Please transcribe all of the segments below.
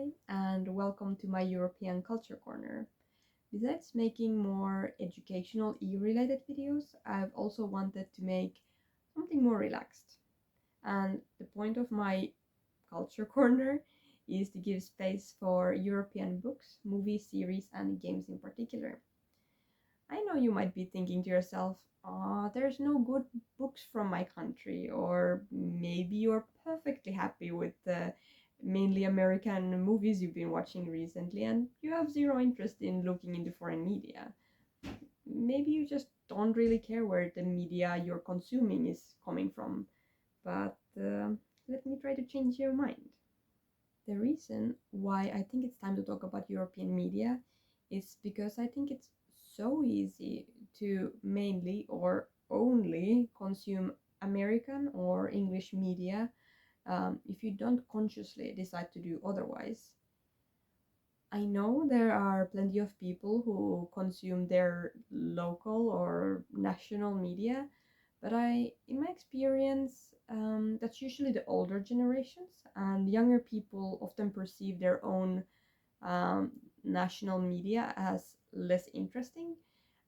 Hi, and welcome to my European Culture Corner. Besides making more educational e-related videos, I've also wanted to make something more relaxed. And the point of my Culture Corner is to give space for European books, movies, series, and games in particular. I know you might be thinking to yourself, there's no good books from my country, or maybe you're perfectly happy with the mainly American movies you've been watching recently and you have zero interest in looking into foreign media. Maybe you just don't really care where the media you're consuming is coming from, but let me try to change your mind. The reason why I think it's time to talk about European media is because I think it's so easy to mainly or only consume American or English media if you don't consciously decide to do otherwise. I know there are plenty of people who consume their local or national media, but in my experience, that's usually the older generations, and younger people often perceive their own um, national media as less interesting,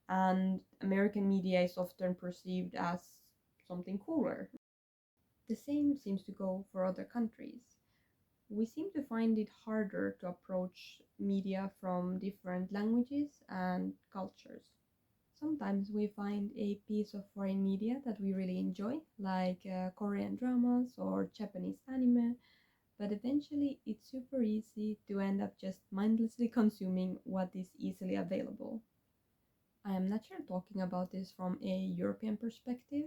and American media is often perceived as something cooler. The same seems to go for other countries. We seem to find it harder to approach media from different languages and cultures. Sometimes we find a piece of foreign media that we really enjoy, like Korean dramas or Japanese anime, but eventually it's super easy to end up just mindlessly consuming what is easily available. I am not sure talking about this from a European perspective,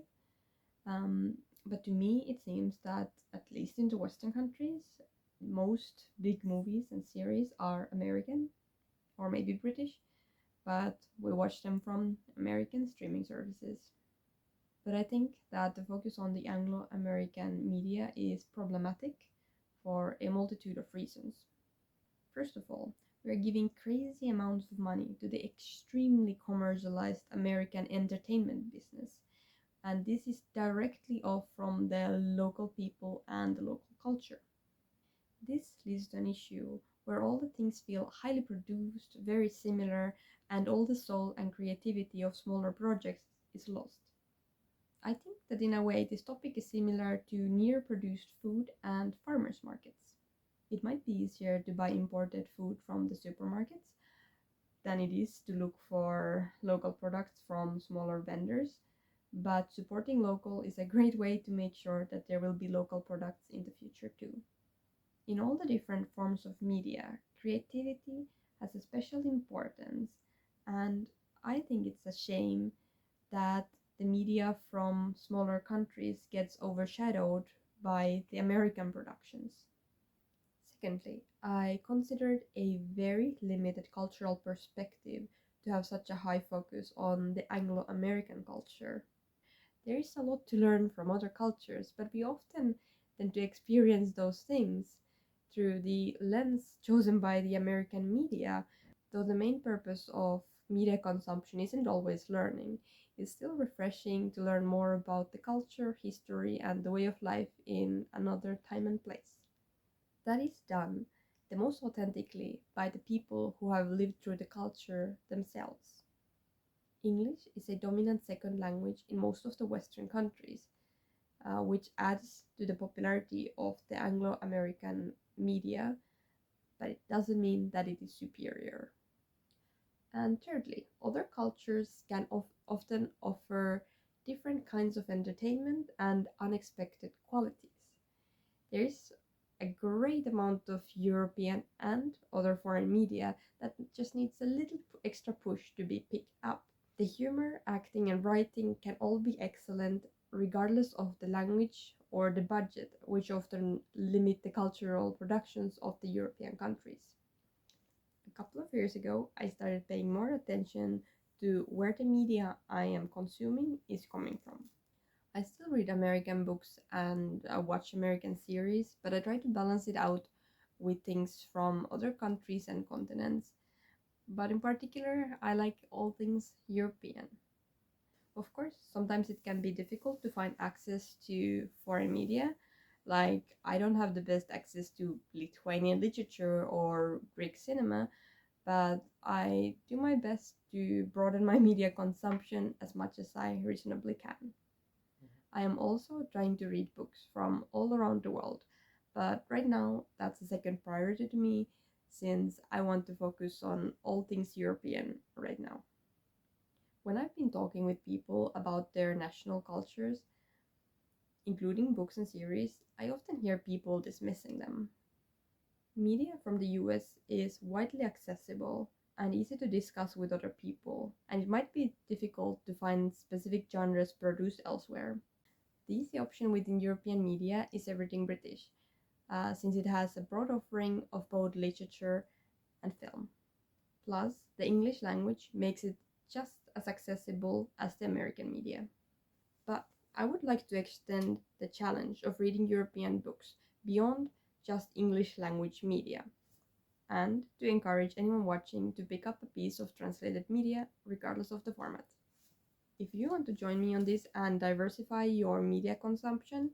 um, but to me it seems that, at least in the Western countries, most big movies and series are American or maybe British, but we watch them from American streaming services. But I think that the focus on the Anglo American media is problematic for a multitude of reasons. First of all, we are giving crazy amounts of money to the extremely commercialized American entertainment business, and this is directly off from the local people and the local culture. This leads to an issue where all the things feel highly produced, very similar, and all the soul and creativity of smaller projects is lost. I think that in a way this topic is similar to near produced food and farmers markets. It might be easier to buy imported food from the supermarkets than it is to look for local products from smaller vendors, but supporting local is a great way to make sure that there will be local products in the future too. In all the different forms of media, creativity has a special importance, and I think it's a shame that the media from smaller countries gets overshadowed by the American productions. Secondly, I considered a very limited cultural perspective to have such a high focus on the Anglo American culture. There is a lot to learn from other cultures, but we often tend to experience those things through the lens chosen by the American media, though the main purpose of media consumption isn't always learning. It's still refreshing to learn more about the culture, history, and the way of life in another time and place. That is done the most authentically by the people who have lived through the culture themselves. English is a dominant second language in most of the Western countries, which adds to the popularity of the Anglo American media, but it doesn't mean that it is superior. And thirdly, other cultures can often offer different kinds of entertainment and unexpected qualities. There's a great amount of European and other foreign media that just needs a little extra push to be picked up. The humor, acting, and writing can all be excellent regardless of the language or the budget, which often limit the cultural productions of the European countries. A couple of years ago, I started paying more attention to where the media I am consuming is coming from. I still read American books and watch American series, but I try to balance it out with things from other countries and continents. But in particular, I like all things European. Of course, sometimes it can be difficult to find access to foreign media, Like, I don't have the best access to Lithuanian literature or Greek cinema, but I do my best to broaden my media consumption as much as I reasonably can. I am also trying to read books from all around the world, but right now that's a second priority to me since I want to focus on all things European right now. When I've been talking with people about their national cultures, including books and series, I often hear people dismissing them. Media from the US is widely accessible and easy to discuss with other people, and it might be difficult to find specific genres produced elsewhere. The easy option within European media is everything British, since it has a broad offering of both literature and film. Plus, the English language makes it just as accessible as the American media. But I would like to extend the challenge of reading European books beyond just English language media, and to encourage anyone watching to pick up a piece of translated media regardless of the format. If you want to join me on this and diversify your media consumption,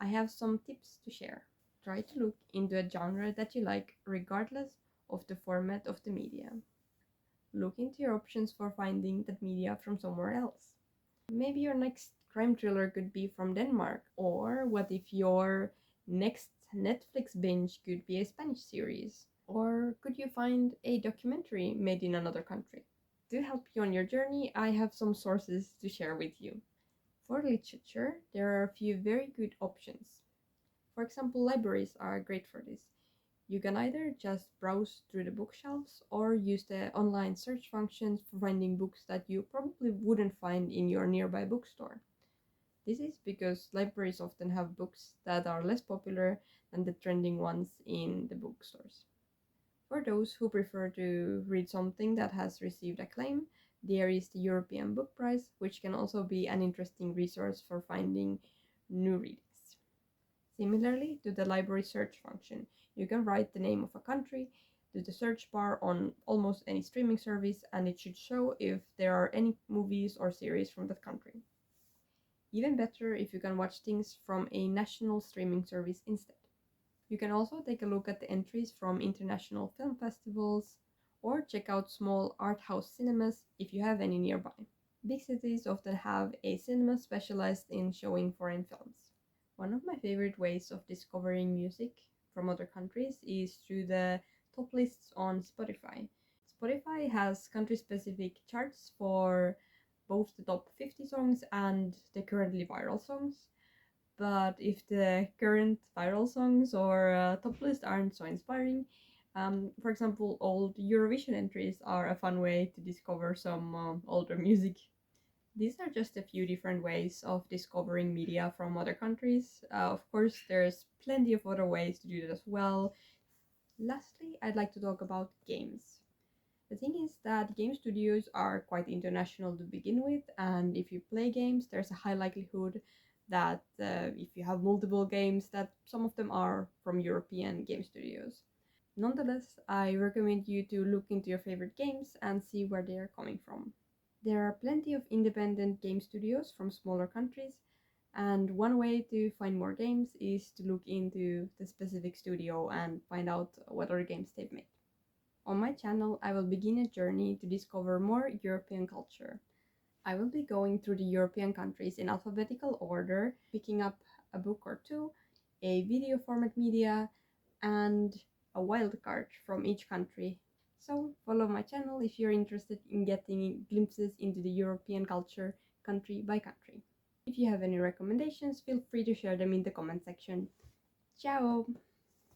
I have some tips to share. Try to look into a genre that you like regardless of the format of the media. Look into your options for finding that media from somewhere else. Maybe your next crime thriller could be from Denmark, or what if your next Netflix binge could be a Spanish series? Or could you find a documentary made in another country? To help you on your journey, I have some sources to share with you. For literature, there are a few very good options. For example, libraries are great for this. You can either just browse through the bookshelves or use the online search functions for finding books that you probably wouldn't find in your nearby bookstore. This is because libraries often have books that are less popular than the trending ones in the bookstores. For those who prefer to read something that has received acclaim, there is the European Book Prize, which can also be an interesting resource for finding new readings. Similarly to the library search function, you can write the name of a country to the search bar on almost any streaming service, and it should show if there are any movies or series from that country. Even better if you can watch things from a national streaming service instead. You can also take a look at the entries from international film festivals or check out small art house cinemas if you have any nearby. Big cities often have a cinema specialized in showing foreign films. One of my favorite ways of discovering music from other countries is through the top lists on Spotify. Spotify has country specific charts for both the top 50 songs and the currently viral songs. But if the current viral songs or top list aren't so inspiring, for example, old Eurovision entries are a fun way to discover some older music. These are just a few different ways of discovering media from other countries. Of course, there's plenty of other ways to do that as well. Lastly, I'd like to talk about games. The thing is that game studios are quite international to begin with, and if you play games, there's a high likelihood that if you have multiple games, that some of them are from European game studios. Nonetheless, I recommend you to look into your favorite games and see where they are coming from. There are plenty of independent game studios from smaller countries, and one way to find more games is to look into the specific studio and find out what other games they've made. On my channel, I will begin a journey to discover more European culture. I will be going through the European countries in alphabetical order, picking up a book or two, a video format media, and a wildcard from each country. So follow my channel if you're interested in getting glimpses into the European culture country by country. If you have any recommendations, feel free to share them in the comment section. Ciao!